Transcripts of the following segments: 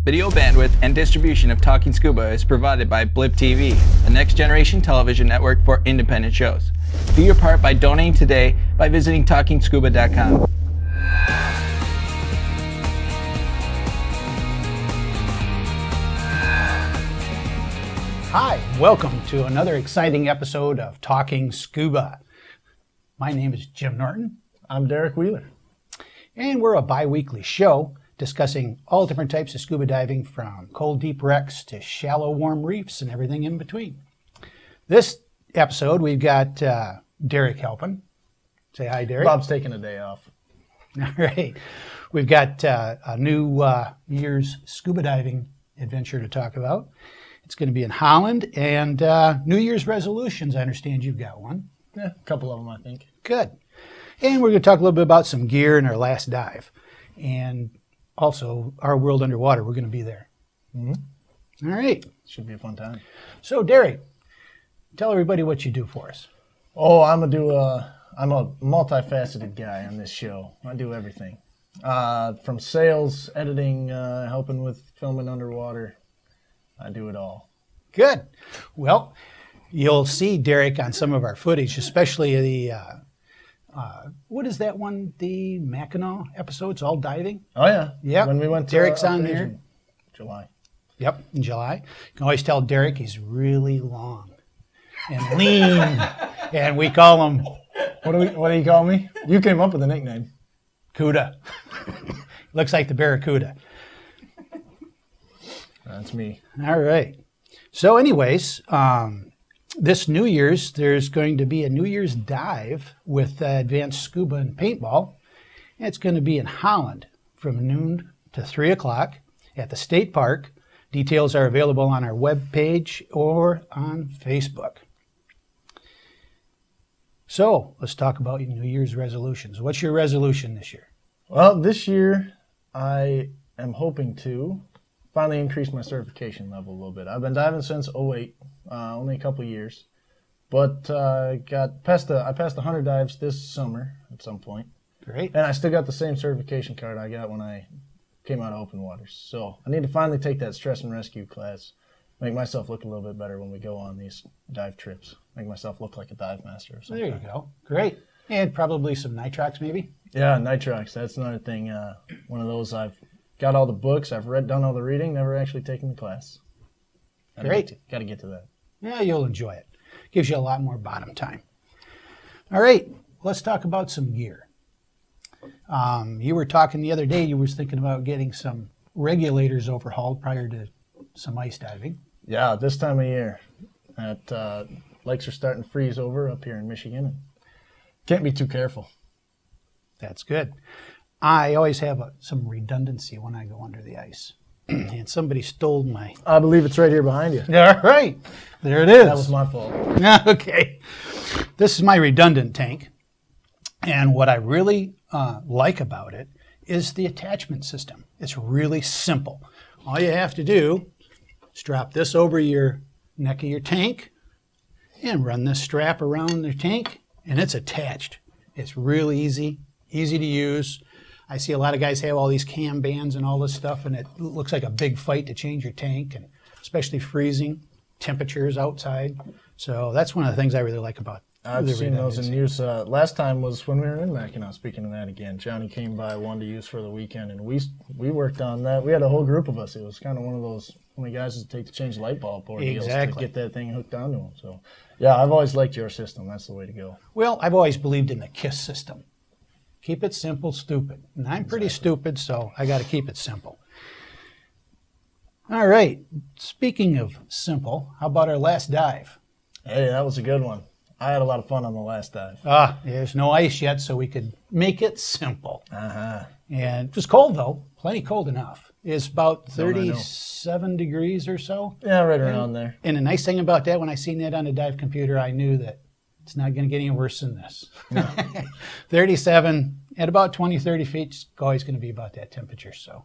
Video bandwidth and distribution of Talking Scuba is provided by Blip TV, the next generation television network for independent shows. Do your part by donating today by visiting TalkingScuba.com. Hi, welcome to another exciting episode of Talking Scuba. My name is Jim Norton. I'm Derek Wheeler. And we're a bi-weekly show discussing all different types of scuba diving, from cold deep wrecks to shallow warm reefs and everything in between. This episode we've got Derek helping. Say hi, Derek. Bob's taking a day off. All right. We've got a new year's scuba diving adventure to talk about. It's going to be in Holland, and New Year's resolutions. I understand you've got one. Yeah, a couple of them, I think. Good. And we're going to talk a little bit about some gear in our last dive. And also, our world underwater. We're going to be there. Mm-hmm. All right. Should be a fun time. So, Derek, tell everybody what you do for us. Oh, I'm a multifaceted guy on this show. I do everything. From sales, editing, helping with filming underwater. I do it all. Good. Well, you'll see Derek on some of our footage, especially the, what is that one, the Mackinac episodes, all diving? Oh, yeah. Yep. When we went to Derek's on there. In July. Yep, in July. You can always tell Derek he's really long and lean, and we call him... What do you call me? You came up with the nickname. Cuda. Looks like the Barracuda. That's me. All right. So anyways, this New Year's, there's going to be a New Year's dive with Advance Scuba and Paintball. It's going to be in Holland from noon to 3 o'clock at the State Park. Details are available on our webpage or on Facebook. So let's talk about your New Year's resolutions. What's your resolution this year? Well, this year I am hoping to finally increase my certification level a little bit. I've been diving since '08, only a couple years, but I passed 100 dives this summer at some point. Great. And I still got the same certification card I got when I came out of open waters. So I need to finally take that stress and rescue class, make myself look a little bit better when we go on these dive trips, make myself look like a dive master or something. There you go. Great. And probably some nitrox maybe? Yeah, nitrox. That's another thing. One of those I've got all the books. I've done all the reading. Never actually taken the class. Great. Got to get to that. Yeah, you'll enjoy it. Gives you a lot more bottom time. All right, let's talk about some gear. You were talking the other day. You were thinking about getting some regulators overhauled prior to some ice diving. Yeah, this time of year, lakes are starting to freeze over up here in Michigan. And can't be too careful. That's good. I always have some redundancy when I go under the ice. And somebody stole my... I believe it's right here behind you. All right. There it is. That was my fault. Okay. This is my redundant tank. And what I really like about it is the attachment system. It's really simple. All you have to do is drop this over your neck of your tank and run this strap around the tank, and it's attached. It's really easy to use. I see a lot of guys have all these cam bands and all this stuff, and it looks like a big fight to change your tank, and especially freezing temperatures outside. So that's one of the things I really like about it. I've seen those in use. Last time was when we were in Mackinac. Speaking of that again, Johnny came by one to use for the weekend, and we worked on that. We had a whole group of us. It was kind of one of those guys that take to change light bulb ordeals to get that thing hooked onto them. So, yeah, I've always liked your system. That's the way to go. Well, I've always believed in the KISS system. Keep it simple, stupid. And I'm pretty stupid, so I got to keep it simple. All right. Speaking of simple, how about our last dive? Hey, that was a good one. I had a lot of fun on the last dive. There's no ice yet, so we could make it simple. Uh-huh. And it was cold, though. Plenty cold enough. It's about 37 degrees or so. Yeah, right around there. And the nice thing about that, when I seen that on the dive computer, I knew that it's not going to get any worse than this. No. 37 at about 20, 30 feet, it's always going to be about that temperature. So,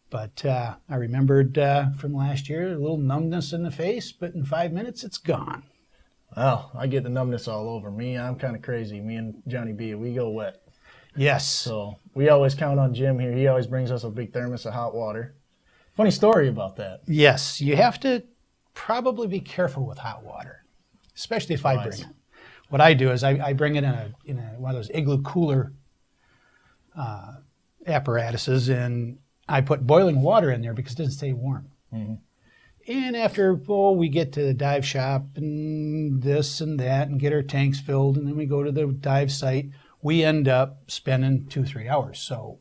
But I remembered from last year, a little numbness in the face, but in 5 minutes, it's gone. Well, I get the numbness all over. I'm kind of crazy. Me and Johnny B, we go wet. Yes. So we always count on Jim here. He always brings us a big thermos of hot water. Funny story about that. Yes, you have to probably be careful with hot water, especially if I bring it. What I do is I bring it in one of those igloo cooler apparatuses, and I put boiling water in there because it doesn't stay warm. Mm-hmm. And after we get to the dive shop and this and that and get our tanks filled, and then we go to the dive site, we end up spending 2-3 hours. So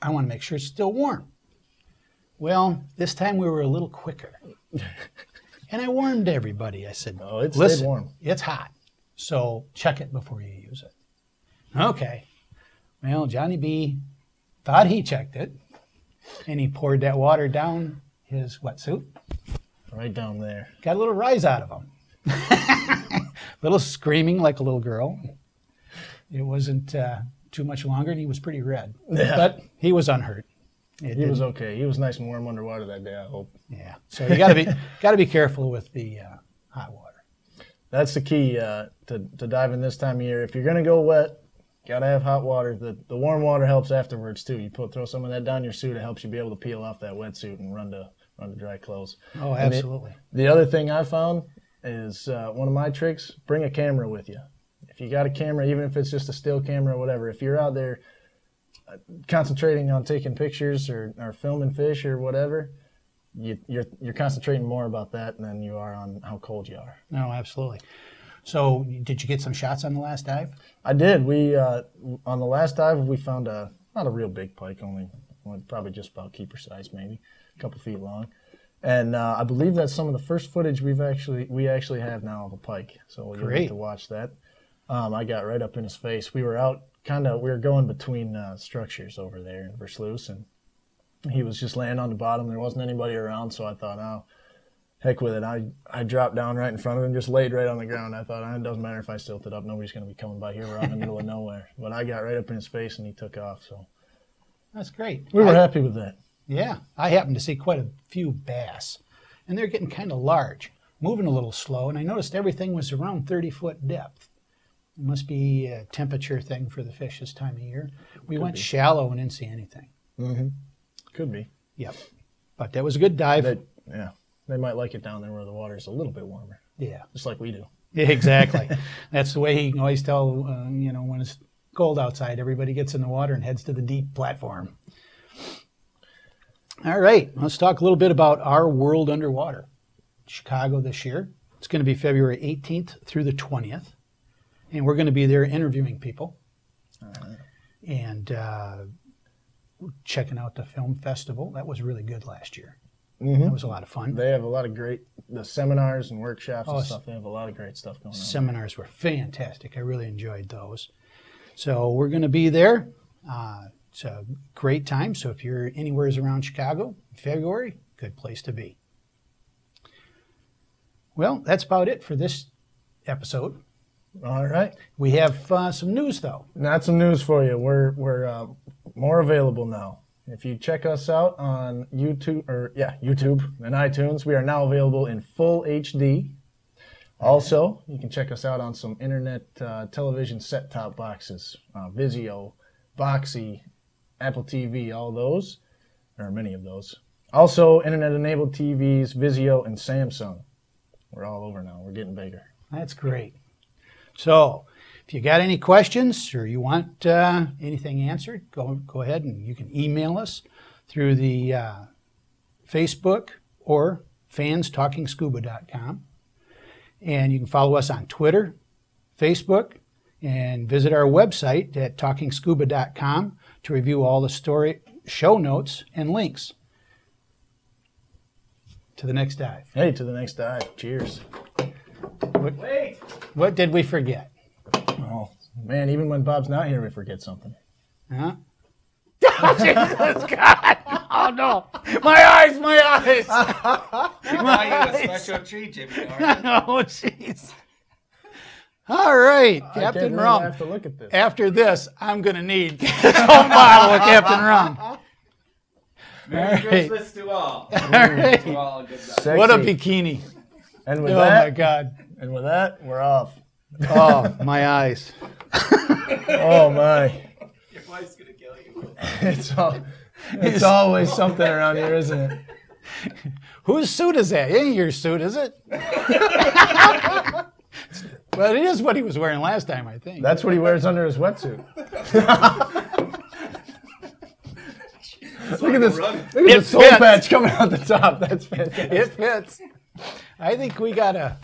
I want to make sure it's still warm. Well, this time we were a little quicker. And I warned everybody. I said, it's listen, warm. It's hot, so check it before you use it. Okay. Well, Johnny B thought he checked it, and he poured that water down his wetsuit. Right down there. Got a little rise out of him. Little screaming like a little girl. It wasn't too much longer, and he was pretty red. Yeah. But he was unhurt. He was okay. He was nice and warm underwater that day, I hope. Yeah. So you got to be careful with the hot water. That's the key to diving this time of year. If you're going to go wet, got to have hot water. The warm water helps afterwards, too. You throw some of that down your suit. It helps you be able to peel off that wetsuit and run to dry clothes. Oh, absolutely. The other thing I found is one of my tricks, bring a camera with you. If you got a camera, even if it's just a still camera or whatever, if you're out there concentrating on taking pictures or filming fish or whatever, you're concentrating more about that than you are on how cold you are. No, absolutely. So did you get some shots on the last dive? I did. We on the last dive, we found not a real big pike, only probably just about keeper size, maybe a couple feet long. And I believe that's some of the first footage we actually have now of a pike. So you'll get to watch that. I got right up in his face. We were out we were going between structures over there in Versluis, and he was just laying on the bottom. There wasn't anybody around, so I thought, oh, heck with it. I dropped down right in front of him, just laid right on the ground. I thought, it doesn't matter if I tilt it up. Nobody's going to be coming by here. We're out in the middle of nowhere. But I got right up in his face, and he took off. So that's great. We were happy with that. Yeah. I happened to see quite a few bass, and they're getting kind of large, moving a little slow, and I noticed everything was around 30-foot depth. It must be a temperature thing for the fish this time of year. We went shallow and didn't see anything. Mm-hmm. Could be. Yep. But that was a good dive. They might like it down there where the water's a little bit warmer. Yeah. Just like we do. Yeah, exactly. That's the way you can always tell, when it's cold outside, everybody gets in the water and heads to the deep platform. All right. Let's talk a little bit about our world underwater. Chicago this year. It's going to be February 18th through the 20th. And we're going to be there interviewing people and checking out the film festival. That was really good last year. Mm-hmm. That was a lot of fun. They have a lot of the seminars and workshops and stuff. They have a lot of great stuff going on. Seminars were fantastic. I really enjoyed those. So we're going to be there. It's a great time. So if you're anywhere around Chicago in February, good place to be. Well, that's about it for this episode. All right. We have some news, though. Not some news for you. We're more available now. If you check us out on YouTube and iTunes, we are now available in full HD. Also, you can check us out on some internet television set-top boxes, Vizio, Boxy, Apple TV, all those, or many of those. Also, internet-enabled TVs, Vizio, and Samsung. We're all over now. We're getting bigger. That's great. So, if you got any questions or you want anything answered, go ahead and you can email us through the Facebook or fanstalkingscuba.com. And you can follow us on Twitter, Facebook, and visit our website at talkingscuba.com to review all the show notes and links. To the next dive. Hey, to the next dive. Cheers. Wait. What did we forget? Oh, man, even when Bob's not here, we forget something. Huh? Oh, Jesus, God. Oh, no. My eyes. You bought you a special treat, Jimmy. Oh, jeez. All right, Captain Rum. I have to look at this. After this, I'm going to need this whole bottle of Captain Rum. Merry Christmas to all. All right. To all, good night. What a bikini. And with my God. And with that, we're off. Oh, my eyes. Oh, my. Your wife's going to kill you. It's always something around here, isn't it? Whose suit is that? It ain't your suit, is it? But it is what he was wearing last time, I think. That's what he wears under his wetsuit. Look at this. Look at the soul patch coming out the top. That's fantastic. It fits. I think we gotta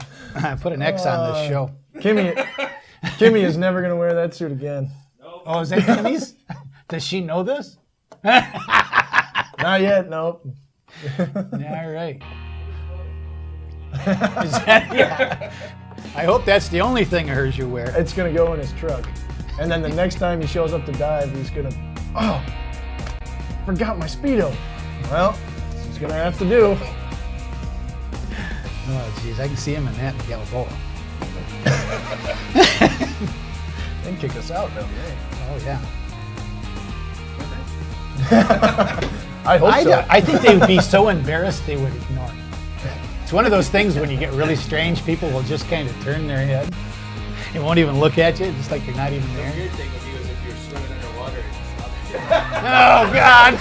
put an X on this show. Kimmy is never gonna wear that suit again. Oh, is that Kimmy's? Does she know this? Not yet. Nope. All right. Yeah. I hope that's the only thing of hers you wear. It's gonna go in his truck, and then the next time he shows up to dive, he's gonna. Oh, forgot my Speedo. Well, he's gonna have to do. Oh, jeez, I can see him in that in Galboa. Then kick us out, though. Oh, yeah. I hope so. I think they would be so embarrassed they would ignore it. It's one of those things when you get really strange, people will just kind of turn their head. They won't even look at you, just like you're not even there. The weird thing with you is if you're swimming underwater and Oh, God!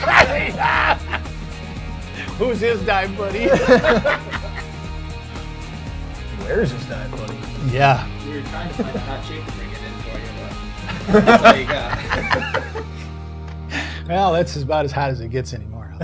Who's his dive buddy? Where's his dive buddy? Yeah. we were trying to find a hot chick to bring it in for you, but that's all you got. Well, that's about as hot as it gets anymore.